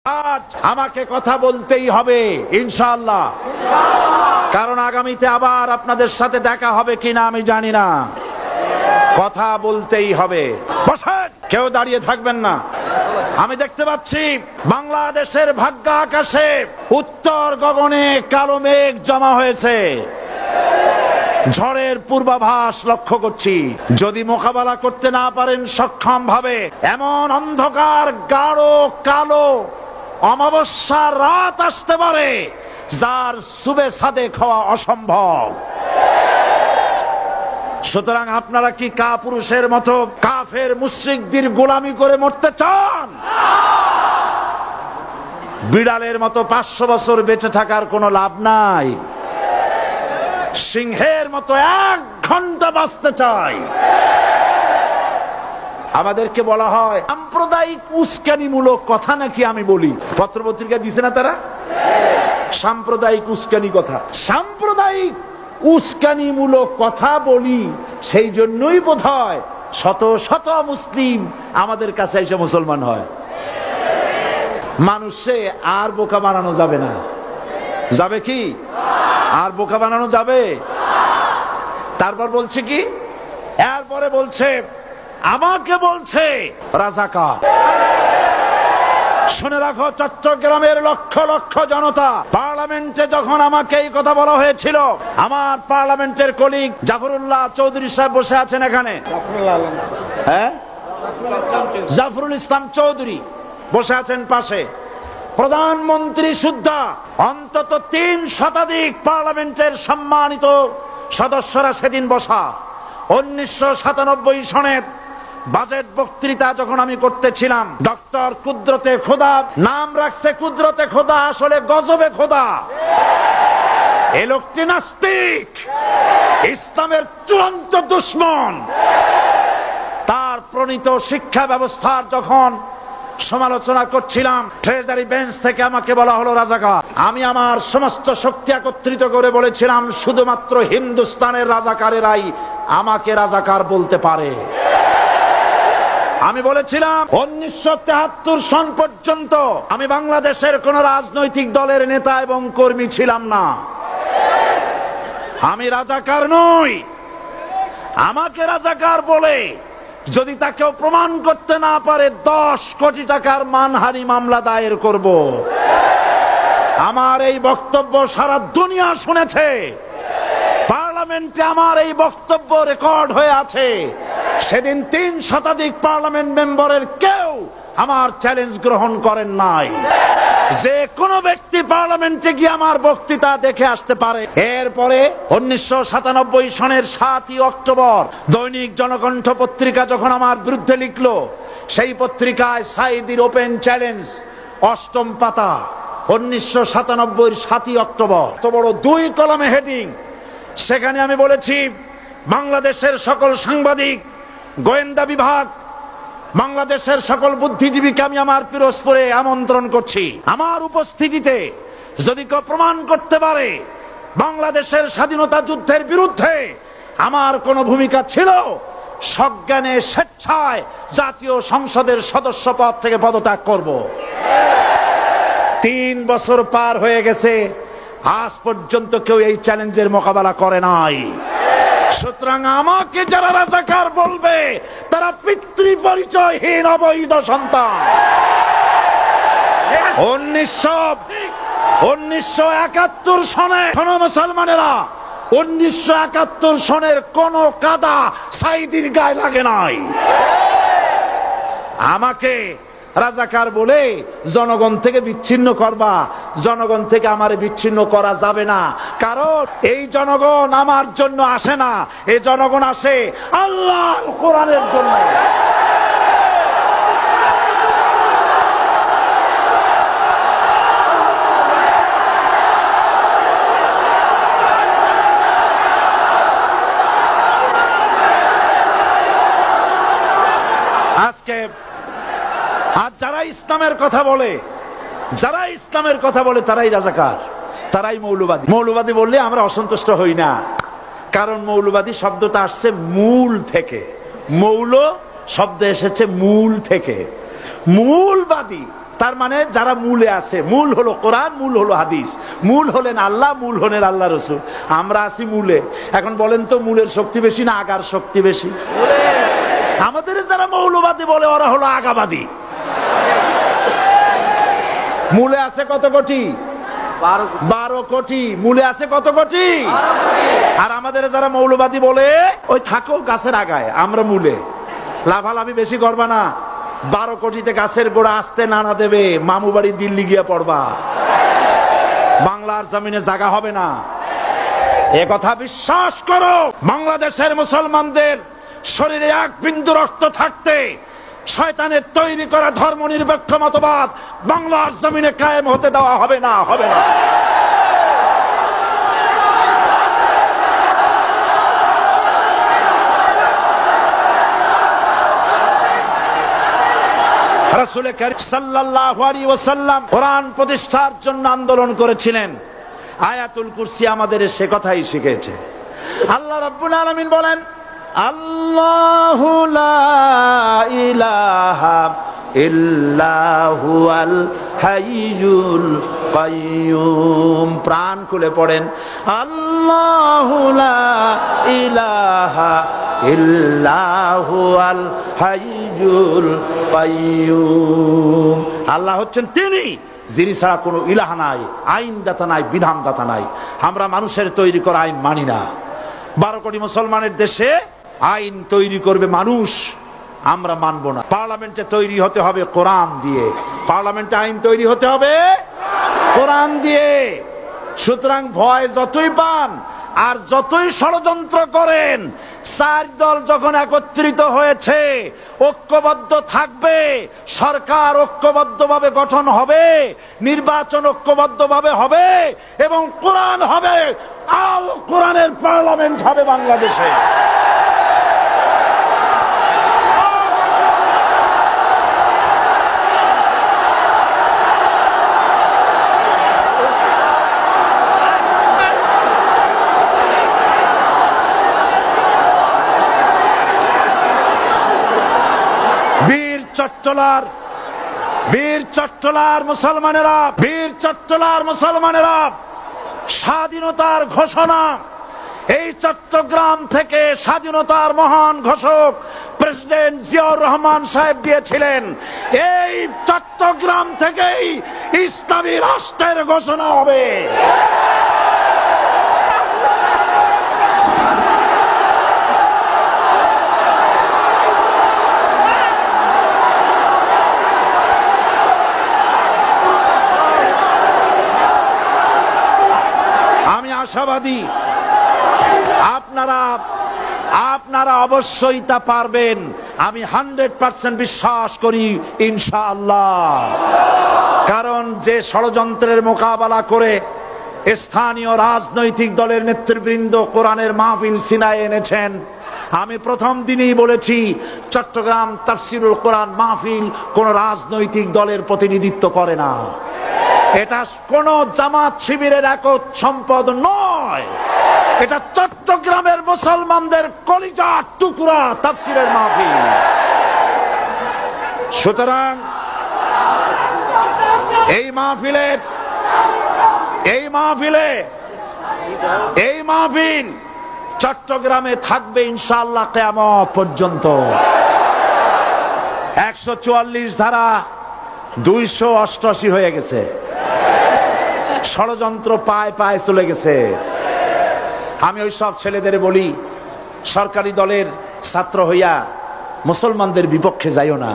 আজ আমাকে কথা বলতেই হবে ইনশাআল্লাহ, কারণ আগামীতে আবার আপনাদের সাথে দেখা হবে কিনা আমি জানি না। কথা বলতেই হবে। বসেন, কেউ দাঁড়িয়ে থাকবেন না। আমি দেখতে পাচ্ছি বাংলাদেশের ভাগ্য আকাশে উত্তর গগনে কালো মেঘ জমা হয়েছে। ঝড়ের পূর্বাভাস লক্ষ্য করছি। যদি মোকাবেলা করতে না পারেন সক্ষম ভাবে, এমন অন্ধকার গাঢ় কালো অমাবস্যার রাত আসতে পারে যার সুবে সাদেক হওয়া অসম্ভব। সুতরাং আপনারা কি কাপুরুষের মতো কাফের মুশরিকদের গোলামি করে মরতে চান? বিড়ালের মতো 500 বছর বেঁচে থাকার কোনো লাভ নাই। সিংহের মতো 1 ঘন্টা বাঁচতে চাই। আমাদেরকে বলা হয় সাম্প্রদায়িক উস্কানিমূলক কথা নাকি আমি বলি। পত্রপত্রিকা দিছে না তারা? সাম্প্রদায়িক উস্কানি কথা, সাম্প্রদায়িক উস্কানিমূলক কথা বলি। সেই জন্যই বোধহয় শত শত মুসলিম আমাদের কাছে এসে মুসলমান হয়। মানুষে আর বোকা বানানো যাবে না। যাবে কি? আর বোকা বানানো যাবে? তারপর বলছে কি? এরপরে বলছে আমাকে বলছে রাজাকার। শুনে রাখো, চট্টগ্রামের লক্ষ লক্ষ জনতা, পার্লামেন্টে যখন আমাকে এই কথা বলা হয়েছিল, আমার পার্লামেন্টের কলিগ জাফরুল্লাহ চৌধুরী সাহেব বসে আছেন এখানে। হ্যাঁ, জাফরুল ইসলাম চৌধুরী বসে আছেন পাশে। প্রধানমন্ত্রী সুদ্ধা, অন্তত 3 শতাধিক পার্লামেন্টের সম্মানিত সদস্যরা সেদিন বসা। 1997 সনের বাজেট বক্তৃতা যখন আমি করতেছিলাম, ডক্টর কুদরতে খোদা, নাম রাখছে কুদরতে খোদা, আসলে গজবে খোদা। এ লোকটি নাস্তিক, ইসলামের চূড়ান্ত দুশমন। তার প্রণীত শিক্ষা ব্যবস্থার যখন সমালোচনা করছিলাম, ট্রেজারি বেঞ্চ থেকে আমাকে বলা হলো রাজাকার। আমি আমার সমস্ত শক্তি একত্রিত করে বলেছিলাম শুধুমাত্র হিন্দুস্তানের রাজাকারেরাই আমাকে রাজাকার বলতে পারে। আমি বলেছিলাম 1973 সন পর্যন্ত আমি বাংলাদেশের কোন রাজনৈতিক দলের নেতা এবং কর্মী ছিলাম না। আমি রাজাকার নই। আমাকে রাজাকার বলে যদি তাকেও প্রমাণ করতে না পারে 10 কোটি টাকার মানহানি মামলা দায়ের করব। আমার এই বক্তব্য সারা দুনিয়া শুনেছে। পার্লামেন্টে আমার এই বক্তব্য রেকর্ড হয়ে আছে। সেদিন 3 শতাধিক পার্লামেন্ট মেম্বারের কেউ আমার চ্যালেঞ্জ গ্রহণ করেন নাই। যে কোনো ব্যক্তি পার্লামেন্টে গিয়ে আমার বক্তৃতা দেখে আসতে পারে। এরপরে 1997 সনের 7ই অক্টোবর দৈনিক জনকণ্ঠ পত্রিকা যখন আমার বিরুদ্ধে লিখলো, সেই পত্রিকায় সাইদির ওপেন চ্যালেঞ্জ 8ম পাতা, 1997 7ই অক্টোবর, তো বড় 2 কলমে হেডিং। সেখানে আমি বলেছি বাংলাদেশের সকল সাংবাদিক, গোয়েন্দা বিভাগ, বাংলাদেশের সকল বুদ্ধিজীবীকে আমি আমার পিরোজপুরে আমন্ত্রণ করছি। আমার উপস্থিতিতে যদি কেউ প্রমাণ করতে পারে বাংলাদেশের স্বাধীনতা যুদ্ধের বিরুদ্ধে আমার কোনো ভূমিকা ছিল, সজ্ঞানে স্বেচ্ছায় জাতীয় সংসদের সদস্য পদ থেকে পদত্যাগ করব। 3 বছর পার হয়ে গেছে, আজ পর্যন্ত কেউ এই চ্যালেঞ্জের মোকাবেলা করে নাই। সুতরাং আমাকে যারা রাজাকার বলবে তারা পিতৃ পরিচয়হীন অবৈধ সন্তান। 1971 সনে মুসলমানেরা 1971 সনের কোন কাদা সাইদির গায়ে লাগে নাই। আমাকে রাজাকার বলে জনগণ থেকে বিচ্ছিন্ন করবা। জনগণ থেকে আমারে বিচ্ছিন্ন করা যাবে না, কারণ এই জনগণ আমার জন্য আসে না। এই জনগণ আসে আল্লাহর কোরআনের জন্য। আজকে আর যারা ইসলামের কথা বলে, যারা ইসলামের কথা বলে তারাই রাজাকার, তারাই মৌলবাদী। মৌলবাদী বললে আমরা অসন্তুষ্ট হই না, কারণ মৌলবাদী শব্দটা আসছে মূল থেকে। মৌল শব্দ এসেছে মূল থেকে। মূলবাদী তার মানে যারা মূলে আছে, মূল হলো কোরআন, মূল হলো হাদিস, মূল হলেন আল্লাহ, মূল হলেন আল্লাহ রসুল। আমরা আছি মূলে। এখন বলেন তো মূলের শক্তি বেশি না আগার শক্তি বেশি? আমাদের যারা মৌলবাদী বলে ওরা হলো আগাবাদী। মূলে আছে কত কোটি? 12 কোটি। মূলে আছে কত কোটি? আর আমাদের যারা মৌলবাদী বলে ওই থাকো গাছের আগায়, আমরা মূলে। লাভালাভি বেশি করবা না, 12 কোটিতে গাছের গোড়া আসতে নানা দেবে, মামু বাড়ি দিল্লি গিয়ে পড়বা, বাংলার জমিনে জায়গা হবে না। এ কথা বিশ্বাস করো। বাংলাদেশের মুসলমানদের শরীরে এক বিন্দু রক্ত থাকতে শয়তানের তৈরি করা ধর্ম নিরপেক্ষ মতবাদ বাংলার জমিনে কায়েম হতে দেওয়া হবে না, হবে না। রাসূল কারীম সাল্লাল্লাহু আলাইহি ওয়াসাল্লাম কোরআন প্রতিষ্ঠার জন্য আন্দোলন করেছিলেন। আয়াতুল কুরসি আমাদের সে কথাই শিখিয়েছে। আল্লাহ রাব্বুল আলামিন বলেন, আল্লাহু লা ইলাহা ইল্লা হুয়াল হাইয়ুল কাইয়্যুম। প্রাণ খুলে পড়েন, আল্লাহু লা ইলাহা ইল্লা হুয়াল হাইয়ুল কাইয়্যুম। আল্লাহ হচ্ছেন তিনি, যিনি ছাড়া কোনো ইলাহ নাই, আইনদাতা নাই, বিধানদাতা নাই। আমরা মানুষের তৈরি করা আইন মানি না। 12 কোটি মুসলমানের দেশে আইন তৈরি করবে মানুষ, আমরা মানব না। পার্লামেন্টে তৈরি হতে হবে কোরআন দিয়ে, পার্লামেন্টে আইন তৈরি হতে হবে কোরআন দিয়ে। সুতরাং ভয় যতই পান আর যতই ষড়যন্ত্র করেন, 4 দল যখন একত্রিত হয়েছে, ঐক্যবদ্ধ থাকবে, সরকার ঐক্যবদ্ধভাবে গঠন হবে, নির্বাচন ঐক্যবদ্ধভাবে হবে এবং কোরআন হবে, আল কোরআনের পার্লামেন্ট হবে বাংলাদেশে। বীর চট্টলার মুসলমানেরা স্বাধীনতার ঘোষণা, এই চট্টগ্রাম থেকে স্বাধীনতার মহান ঘোষক প্রেসিডেন্ট জিয়াউর রহমান সাহেব দিয়েছিলেন। এই চট্টগ্রাম থেকেই ইসলামী রাষ্ট্রের ঘোষণা হবে। আশাবাদী আপনারা অবশ্যই তা পারবেন। আমি 100% বিশ্বাস করি ইনশাআল্লাহ। কারণ যে ষড়যন্ত্রের মোকাবেলা করে স্থানীয় রাজনৈতিক দলের নেতৃবৃন্দ কোরআনের মাহফিল সিনায় এনেছেন, আমি প্রথম দিনই বলেছি চট্টগ্রাম তাফসিরুল কোরআন মাহফিল কোন রাজনৈতিক দলের প্রতিনিধিত্ব করে না। এটা কোন জামাত শিবিরের একক সম্পদ নয়, এটা চট্টগ্রামের মুসলমানদের কলিজার টুকরা তাফসিরের মাহফিল। সুতরাং এই মাহফিল চট্টগ্রামে থাকবে ইনশাআল্লাহ কিয়ামত পর্যন্ত। 144 ধারা 288 হয়ে গেছে, ষড়যন্ত্র পায় পায় চলে গেছে। আমি ওই সব ছেলেদের বলি, সরকারি দলের ছাত্র হইয়া মুসলমানদের বিপক্ষে যাইও না।